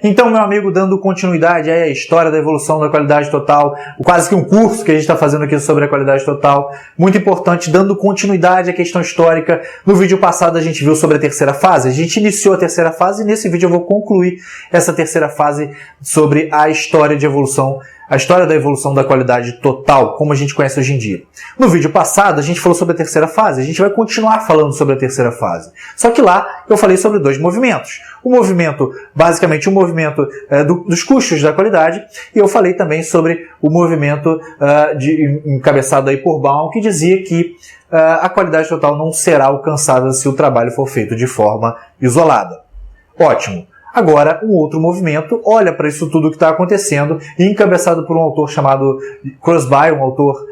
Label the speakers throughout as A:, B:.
A: Então, meu amigo, dando continuidade aí à história da evolução da qualidade total, quase que um curso que a gente está fazendo aqui sobre a qualidade total, muito importante, dando continuidade à questão histórica. No vídeo passado a gente viu sobre a terceira fase, a gente iniciou a terceira fase e nesse vídeo eu vou concluir essa terceira fase sobre a história de evolução, a história da evolução da qualidade total, como a gente conhece hoje em dia. No vídeo passado a gente falou sobre a terceira fase, a gente vai continuar falando sobre a terceira fase. Só que lá eu falei sobre dois movimentos. O movimento, basicamente o movimento dos custos da qualidade, e eu falei também sobre o movimento encabeçado aí por Baum, que dizia que a qualidade total não será alcançada se o trabalho for feito de forma isolada. Ótimo. Agora, um outro movimento olha para isso tudo que está acontecendo, e encabeçado por um autor chamado Kurzweil, um autor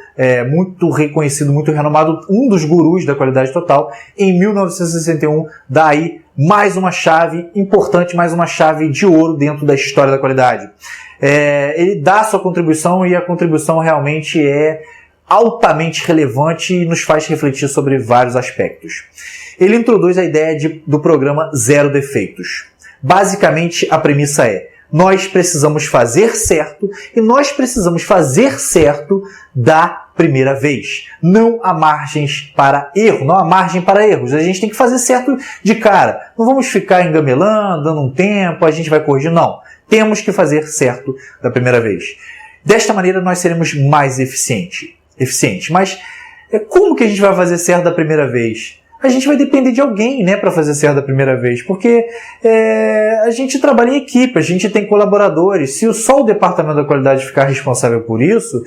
A: muito reconhecido, muito renomado, um dos gurus da qualidade total, em 1961, dá aí mais uma chave importante, mais uma chave de ouro dentro da história da qualidade. Ele dá a sua contribuição e a contribuição realmente é altamente relevante e nos faz refletir sobre vários aspectos. Ele introduz a ideia do programa Zero Defeitos. Basicamente, a premissa é: nós precisamos fazer certo e nós precisamos fazer certo da primeira vez. Não há margens para erro, não há margem para erros. A gente tem que fazer certo de cara. Não vamos ficar engamelando, dando um tempo, a gente vai corrigir. Não. Temos que fazer certo da primeira vez. Desta maneira, nós seremos mais eficientes. Mas como que a gente vai fazer certo da primeira vez? A gente vai depender de alguém, né, para fazer certo da primeira vez, porque a gente trabalha em equipe, a gente tem colaboradores. Se só o departamento da qualidade ficar responsável por isso,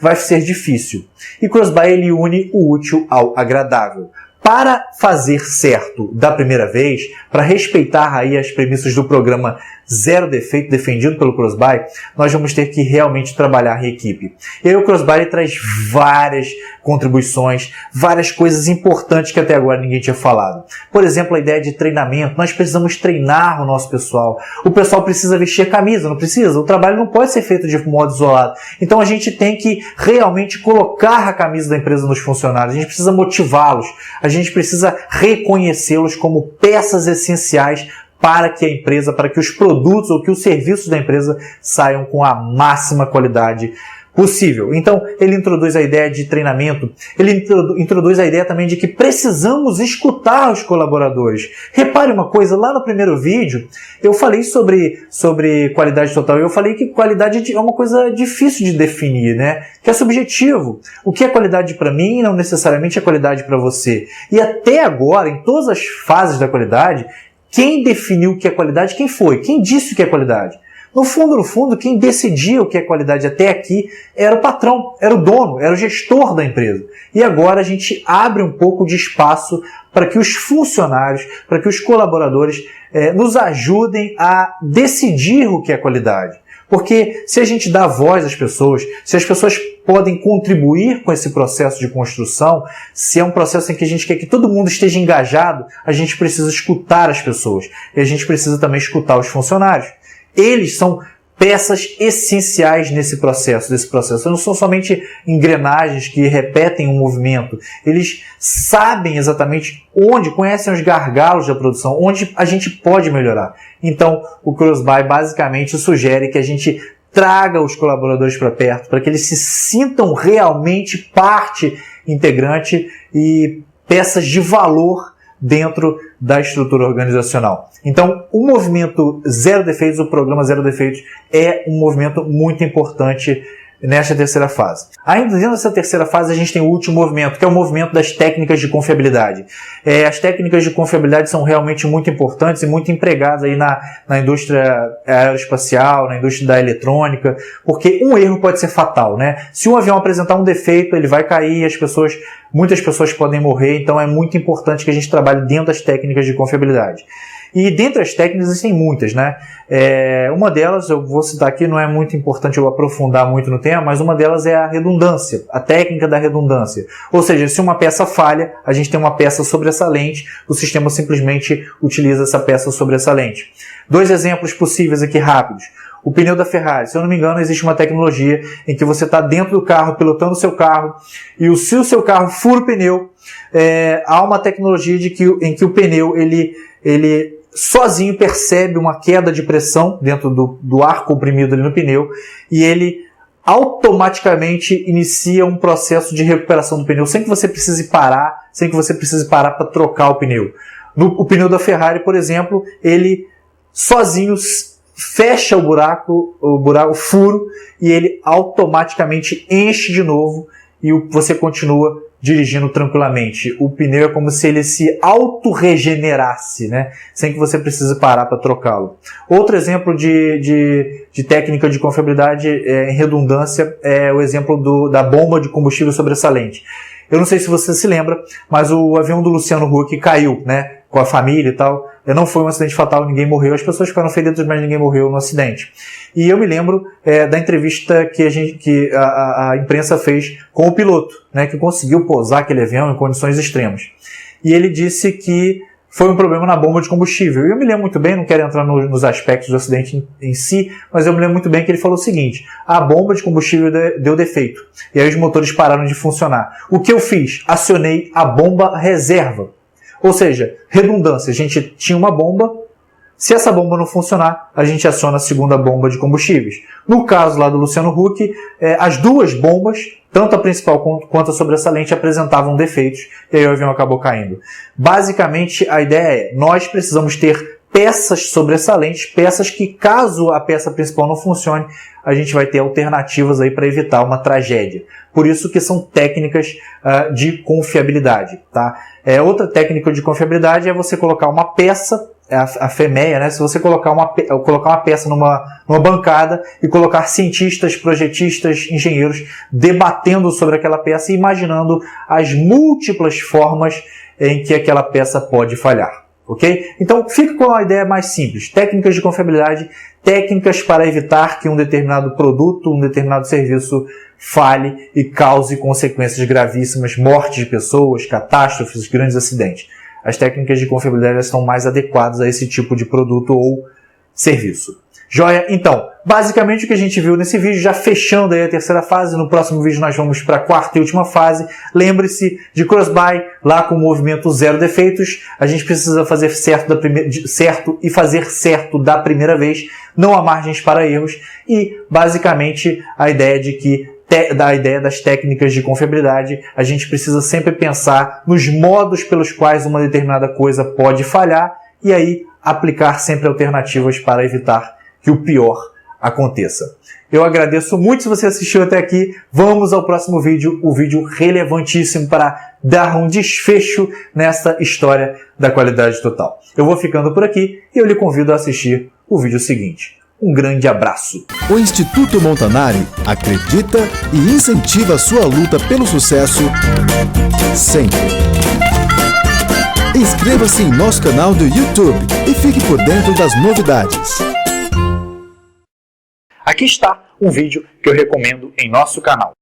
A: vai ser difícil. E Kurzweil, ele une o útil ao agradável. Para fazer certo da primeira vez, para respeitar aí as premissas do programa Zero Defeito defendido pelo Kurzweil, nós vamos ter que realmente trabalhar em equipe. E aí o Kurzweil traz várias contribuições, várias coisas importantes que até agora ninguém tinha falado. Por exemplo, a ideia de treinamento. Nós precisamos treinar o nosso pessoal. O pessoal precisa vestir a camisa, não precisa? O trabalho não pode ser feito de modo isolado. Então a gente tem que realmente colocar a camisa da empresa nos funcionários. A gente precisa motivá-los. A gente precisa reconhecê-los como peças essenciais para que a empresa, para que os produtos ou que os serviços da empresa saiam com a máxima qualidade possível. Então, ele introduz a ideia de treinamento, ele introduz a ideia também de que precisamos escutar os colaboradores. Repare uma coisa, lá no primeiro vídeo, eu falei sobre qualidade total, eu falei que qualidade é uma coisa difícil de definir, né? Que é subjetivo. O que é qualidade para mim não necessariamente é qualidade para você. E até agora, em todas as fases da qualidade, quem definiu o que é qualidade? Quem foi? Quem disse o que é qualidade? No fundo, quem decidia o que é qualidade até aqui era o patrão, era o dono, era o gestor da empresa. E agora a gente abre um pouco de espaço para que os funcionários, para que os colaboradores nos ajudem a decidir o que é qualidade. Porque se a gente dá voz às pessoas, se as pessoas podem contribuir com esse processo de construção, se é um processo em que a gente quer que todo mundo esteja engajado, a gente precisa escutar as pessoas. E a gente precisa também escutar os funcionários. Eles são peças essenciais desse processo. Eles não são somente engrenagens que repetem um movimento. Eles sabem exatamente onde, conhecem os gargalos da produção, onde a gente pode melhorar. Então, o Kurzweil basicamente sugere que a gente traga os colaboradores para perto, para que eles se sintam realmente parte integrante e peças de valor dentro da estrutura organizacional. Então, o movimento Zero Defeitos, o programa Zero Defeitos, é um movimento muito importante nesta terceira fase. Ainda dentro dessa terceira fase, a gente tem o último movimento, que é o movimento das técnicas de confiabilidade. As técnicas de confiabilidade são realmente muito importantes e muito empregadas aí na indústria aeroespacial, na indústria da eletrônica, porque um erro pode ser fatal, né? Se um avião apresentar um defeito, ele vai cair, muitas pessoas podem morrer, então é muito importante que a gente trabalhe dentro das técnicas de confiabilidade. E dentre as técnicas existem muitas, né? Uma delas, eu vou citar aqui, não é muito importante eu aprofundar muito no tema, mas uma delas é a redundância, a técnica da redundância. Ou seja, se uma peça falha, a gente tem uma peça sobressalente, o sistema simplesmente utiliza essa peça sobressalente. Dois exemplos possíveis aqui rápidos. O pneu da Ferrari, se eu não me engano, existe uma tecnologia em que você está dentro do carro, pilotando o seu carro, e se o seu carro fura o pneu, há uma tecnologia em que o pneu ele sozinho percebe uma queda de pressão dentro do ar comprimido ali no pneu e ele automaticamente inicia um processo de recuperação do pneu sem que você precise parar, para trocar o pneu. O pneu da Ferrari, por exemplo, ele sozinho fecha o furo, e ele automaticamente enche de novo e você continua dirigindo tranquilamente. O pneu é como se ele se autorregenerasse, né? Sem que você precise parar para trocá-lo. Outro exemplo de técnica de confiabilidade em redundância é o exemplo da bomba de combustível sobressalente. Eu não sei se você se lembra, mas o avião do Luciano Huck caiu, né? Com a família e tal. Não foi um acidente fatal, ninguém morreu. As pessoas ficaram feridas, mas ninguém morreu no acidente. E eu me lembro da entrevista que a imprensa fez com o piloto, né? Que conseguiu pousar aquele avião em condições extremas. E ele disse que foi um problema na bomba de combustível. E eu me lembro muito bem, não quero entrar nos aspectos do acidente em si, mas eu me lembro muito bem que ele falou o seguinte: a bomba de combustível deu defeito. E aí os motores pararam de funcionar. O que eu fiz? Acionei a bomba reserva. Ou seja, redundância. A gente tinha uma bomba, se essa bomba não funcionar, a gente aciona a segunda bomba de combustíveis. No caso lá do Luciano Huck, as duas bombas, tanto a principal quanto a sobressalente, apresentavam defeitos e aí o avião acabou caindo. Basicamente, a ideia é, nós precisamos ter peças sobressalentes, peças que, caso a peça principal não funcione, a gente vai ter alternativas aí para evitar uma tragédia. Por isso que são técnicas de confiabilidade, tá? Outra técnica de confiabilidade é você colocar uma peça, a FEMEA, né? Se você colocar uma peça numa bancada e colocar cientistas, projetistas, engenheiros debatendo sobre aquela peça e imaginando as múltiplas formas em que aquela peça pode falhar. Ok? Então, fica com a ideia mais simples. Técnicas de confiabilidade, técnicas para evitar que um determinado produto, um determinado serviço falhe e cause consequências gravíssimas, mortes de pessoas, catástrofes, grandes acidentes. As técnicas de confiabilidade estão mais adequadas a esse tipo de produto ou serviço. Joia? Então, basicamente o que a gente viu nesse vídeo, já fechando aí a terceira fase. No próximo vídeo nós vamos para a quarta e última fase. Lembre-se de cross-buy, lá com o movimento zero defeitos. A gente precisa fazer certo e fazer certo da primeira vez. Não há margens para erros. E, basicamente, a ideia das técnicas de confiabilidade, a gente precisa sempre pensar nos modos pelos quais uma determinada coisa pode falhar e aí aplicar sempre alternativas para evitar que o pior aconteça. Eu agradeço muito se você assistiu até aqui. Vamos ao próximo vídeo, o vídeo relevantíssimo para dar um desfecho nessa história da qualidade total. Eu vou ficando por aqui e eu lhe convido a assistir o vídeo seguinte. Um grande abraço.
B: O Instituto Montanari acredita e incentiva a sua luta pelo sucesso sempre. Inscreva-se em nosso canal do YouTube e fique por dentro das novidades.
A: Aqui está um vídeo que eu recomendo em nosso canal.